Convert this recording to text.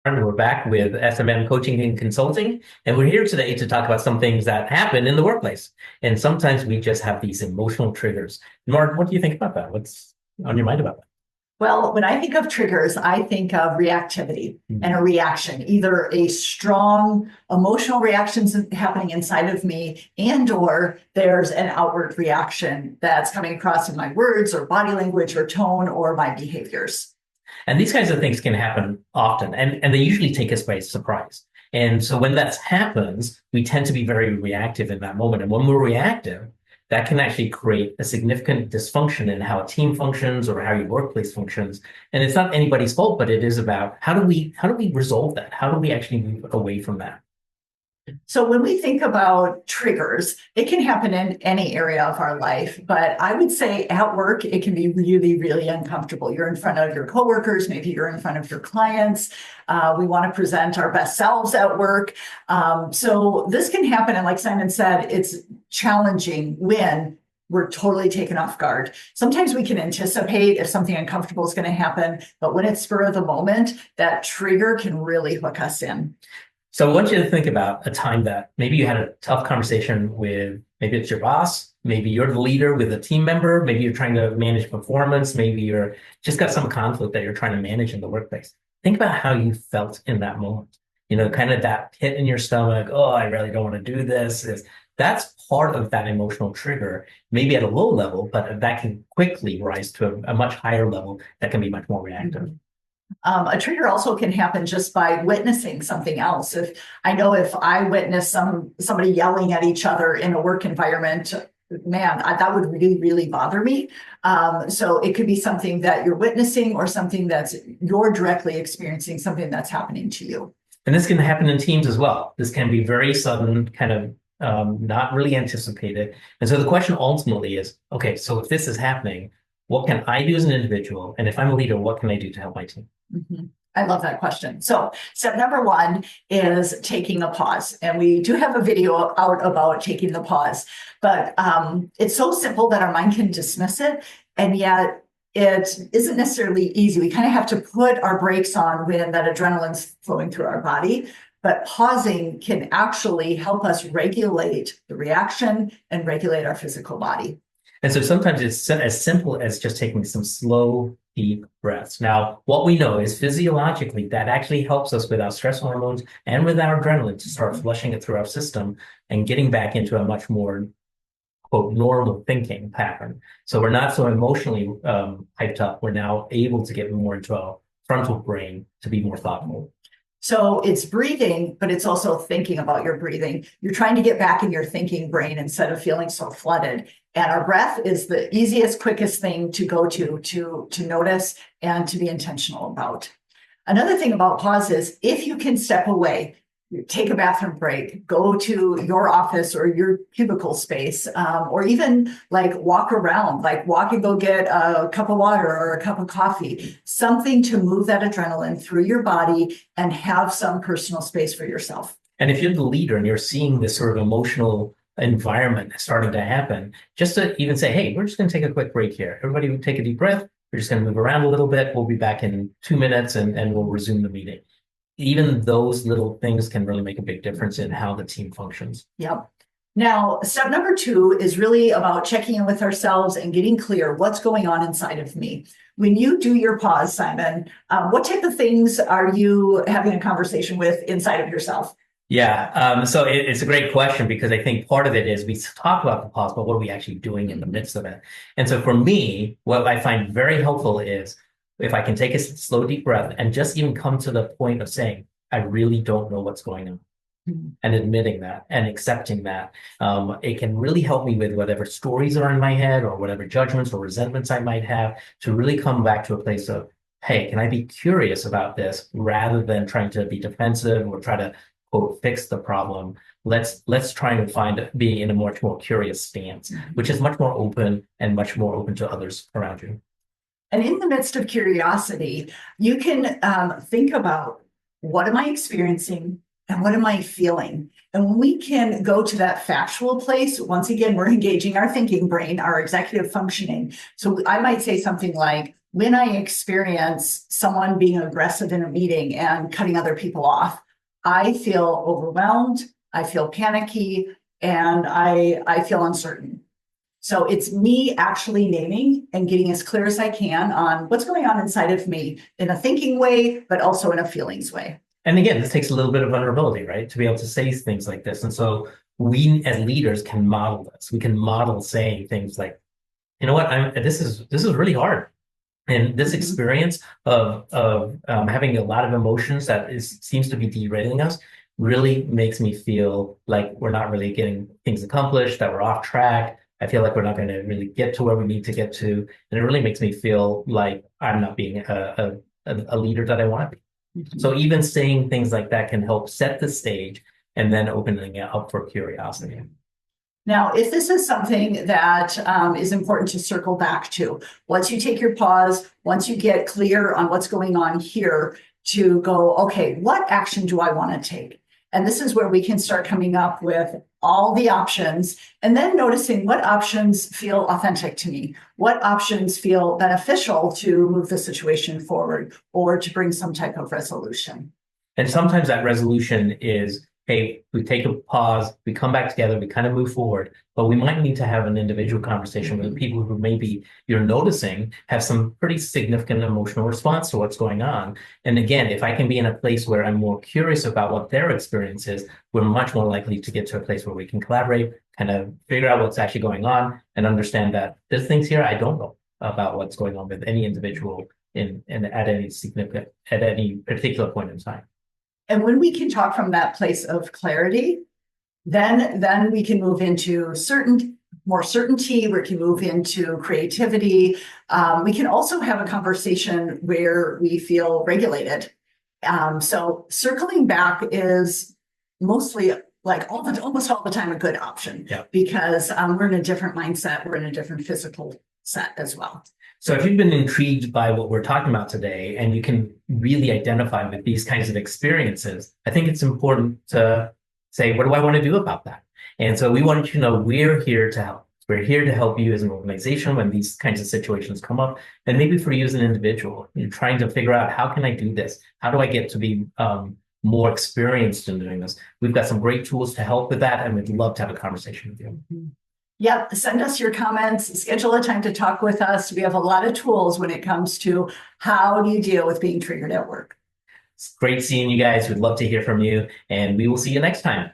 And we're back with SMM Coaching and Consulting, and we're here today to talk about some things that happen in the workplace. And sometimes we just have these emotional triggers. Mark, what do you think about that? What's on your mind about that? Well, when I think of triggers, I think of reactivity and a Mhm. reaction, either a strong emotional reaction happening inside of me, and or there's an outward reaction that's coming across in my words or body language or tone or my behaviors. And these kinds of things can happen often, and they usually take us by surprise. And so when that happens, we tend to be very reactive in that moment. And when we're reactive, that can actually create a significant dysfunction in how a team functions or how your workplace functions. And it's not anybody's fault, but it is about how do we resolve that? How do we actually move away from that? So when we think about triggers, it can happen in any area of our life, but I would say at work, it can be really, really uncomfortable. You're in front of your coworkers, maybe you're in front of your clients. We want to present our best selves at work. So this can happen. And like Simon said, it's challenging when we're totally taken off guard. Sometimes we can anticipate if something uncomfortable is going to happen, but when it's spur of the moment, that trigger can really hook us in. So I want you to think about a time that maybe you had a tough conversation with, maybe it's your boss, maybe you're the leader with a team member, maybe you're trying to manage performance, maybe you're just got some conflict that you're trying to manage in the workplace. Think about how you felt in that moment. Kind of that pit in your stomach, oh, I really don't want to do this. That's part of that emotional trigger, maybe at a low level, but that can quickly rise to a much higher level that can be much more reactive. A trigger also can happen just by witnessing something else. If I witness somebody yelling at each other in a work environment, man, that would really, really bother me. So it could be something that you're witnessing or something that's you're directly experiencing, something that's happening to you. And this can happen in teams as well. This can be very sudden, kind of not really anticipated. And so the question ultimately is, okay, so if this is happening, what can I do as an individual? And if I'm a leader, what can I do to help my team? Mhm. I love that question. So step number one is taking a pause. And we do have a video out about taking the pause, but it's so simple that our mind can dismiss it. And yet it isn't necessarily easy. We kind of have to put our brakes on when that adrenaline's flowing through our body. But pausing can actually help us regulate the reaction and regulate our physical body. And so sometimes it's as simple as just taking some slow, deep breaths. Now, what we know is physiologically that actually helps us with our stress hormones and with our adrenaline to start flushing it through our system and getting back into a much more, quote, normal thinking pattern. So we're not so emotionally hyped up. We're now able to get more into our frontal brain to be more thoughtful. So it's breathing, but it's also thinking about your breathing. You're trying to get back in your thinking brain instead of feeling so flooded. And our breath is the easiest, quickest thing to go to notice and to be intentional about. Another thing about pause is if you can step away, take a bathroom break, go to your office or your cubicle space, or even like walk around, like walk and go get a cup of water or a cup of coffee, something to move that adrenaline through your body and have some personal space for yourself. And if you're the leader and you're seeing this sort of emotional environment starting to happen, just to even say, hey, we're just going to take a quick break here. Everybody would take a deep breath. We're just going to move around a little bit. We'll be back in 2 minutes and we'll resume the meeting. Even those little things can really make a big difference in how the team functions. Yep. Now, step number two is really about checking in with ourselves and getting clear what's going on inside of me. When you do your pause, Simon, what type of things are you having a conversation with inside of yourself? Yeah, so it's a great question because I think part of it is we talk about the pause, but what are we actually doing in the midst of it? And so for me, what I find very helpful is if I can take a slow, deep breath and just even come to the point of saying, I really don't know what's going on. Mhm. And admitting that and accepting that, it can really help me with whatever stories are in my head or whatever judgments or resentments I might have to really come back to a place of, hey, can I be curious about this rather than trying to be defensive or try to quote fix the problem. Let's try and find be in a much more curious stance, which is much more open and much more open to others around you. And in the midst of curiosity, you can think about what am I experiencing and what am I feeling? And when we can go to that factual place, once again, we're engaging our thinking brain, our executive functioning. So I might say something like, when I experience someone being aggressive in a meeting and cutting other people off, I feel overwhelmed, I feel panicky, and I feel uncertain. So it's me actually naming and getting as clear as I can on what's going on inside of me in a thinking way, but also in a feelings way. And again, this takes a little bit of vulnerability, right? To be able to say things like this. And so we as leaders can model this. We can model saying things like, you know what, this is really hard. And this experience of having a lot of emotions that seems to be derailing us really makes me feel like we're not really getting things accomplished, that we're off track. I feel like we're not going to really get to where we need to get to. And it really makes me feel like I'm not being a leader that I want to be. So even saying things like that can help set the stage and then opening it up for curiosity. Now, if this is something that is important to circle back to, once you take your pause, once you get clear on what's going on here, to go, okay, what action do I want to take? And this is where we can start coming up with all the options and then noticing what options feel authentic to me, what options feel beneficial to move the situation forward or to bring some type of resolution. And sometimes that resolution is, hey, we take a pause, we come back together, we kind of move forward, but we might need to have an individual conversation with the people who maybe you're noticing have some pretty significant emotional response to what's going on. And again, if I can be in a place where I'm more curious about what their experience is, we're much more likely to get to a place where we can collaborate, kind of figure out what's actually going on and understand that there's things here I don't know about what's going on with any individual in at any particular point in time. And when we can talk from that place of clarity, then we can move into more certainty. We can move into creativity. We can also have a conversation where we feel regulated. So circling back is mostly like almost all the time a good option. Yeah. Because we're in a different mindset. We're in a different physical set as well. So if you've been intrigued by what we're talking about today and you can really identify with these kinds of experiences, I think it's important to say, what do I want to do about that? And so we want you to know we're here to help. We're here to help you as an organization when these kinds of situations come up. And maybe for you as an individual, you're trying to figure out, how can I do this? How do I get to be more experienced in doing this? We've got some great tools to help with that, and we'd love to have a conversation with you. Yep, send us your comments, schedule a time to talk with us. We have a lot of tools when it comes to how do you deal with being triggered at work. It's great seeing you guys. We'd love to hear from you, and we will see you next time.